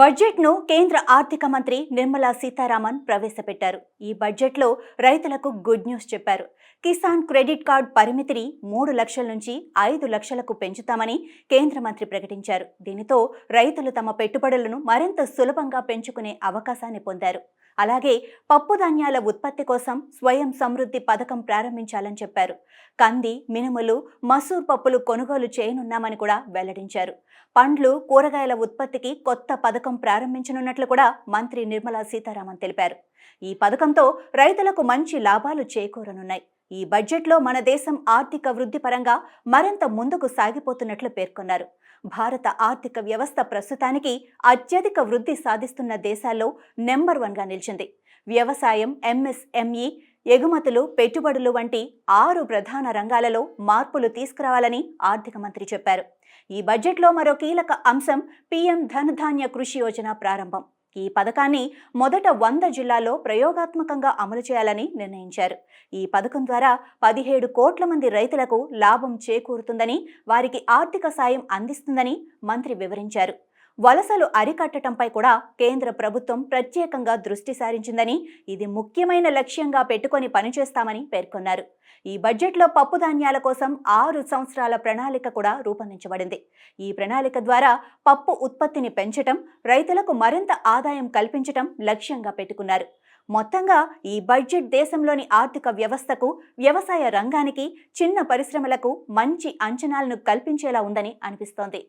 బడ్జెట్ను కేంద్ర ఆర్థిక మంత్రి నిర్మలా సీతారామన్ ప్రవేశపెట్టారు. ఈ బడ్జెట్లో రైతులకు గుడ్ న్యూస్ చెప్పారు. కిసాన్ క్రెడిట్ కార్డ్ పరిమితిని 3 లక్షల నుంచి 5 లక్షలకు పెంచుతామని కేంద్ర మంత్రి ప్రకటించారు. దీనితో రైతులు తమ పెట్టుబడులను మరింత సులభంగా పెంచుకునే అవకాశాన్ని పొందారు. అలాగే పప్పు ధాన్యాల ఉత్పత్తి కోసం స్వయం సమృద్ధి పథకం ప్రారంభించాలని చెప్పారు. కంది, మినుములు, మసూర్ పప్పులు కొనుగోలు చేయనున్నామని కూడా వెల్లడించారు. పండ్లు, కూరగాయల ఉత్పత్తికి కొత్త పథకం ప్రారంభించనున్నట్లు కూడా మంత్రి నిర్మలా సీతారామన్ తెలిపారు. ఈ పథకంతో రైతులకు మంచి లాభాలు చేకూరనున్నాయి. ఈ బడ్జెట్లో మన దేశం ఆర్థిక వృద్ధి పరంగా మరింత ముందుకు సాగిపోతున్నట్లు పేర్కొన్నారు. భారత ఆర్థిక వ్యవస్థ ప్రస్తుతానికి అత్యధిక వృద్ధి సాధిస్తున్న దేశాల్లో నెంబర్ 1గా నిలిచింది. వ్యవసాయం, ఎంఎస్ఎంఈ, ఎగుమతులు, పెట్టుబడులు వంటి 6 ప్రధాన రంగాలలో మార్పులు తీసుకురావాలని ఆర్థిక మంత్రి చెప్పారు. ఈ బడ్జెట్లో మరో కీలక అంశం పీఎం ధనధాన్య కృషి యోజన ప్రారంభం. ఈ పథకాన్ని మొదట 100 జిల్లాల్లో ప్రయోగాత్మకంగా అమలు చేయాలని నిర్ణయించారు. ఈ పథకం ద్వారా 17 కోట్ల మంది రైతులకు లాభం చేకూరుతుందని, వారికి ఆర్థిక సాయం అందిస్తుందని మంత్రి వివరించారు. వలసలు అరికట్టడంపై కూడా కేంద్ర ప్రభుత్వం ప్రత్యేకంగా దృష్టి సారించిందని, ఇది ముఖ్యమైన లక్ష్యంగా పెట్టుకొని పనిచేస్తామని పేర్కొన్నారు. ఈ బడ్జెట్లో పప్పు ధాన్యాల కోసం 6 సంవత్సరాల ప్రణాళిక కూడా రూపొందించబడింది. ఈ ప్రణాళిక ద్వారా పప్పు ఉత్పత్తిని పెంచటం, రైతులకు మరింత ఆదాయం కల్పించటం లక్ష్యంగా పెట్టుకున్నారు. మొత్తంగా ఈ బడ్జెట్ దేశంలోని ఆర్థిక వ్యవస్థకు, వ్యవసాయ రంగానికి, చిన్న పరిశ్రమలకు మంచి అంచనాలను కల్పించేలా ఉందని అనిపిస్తోంది.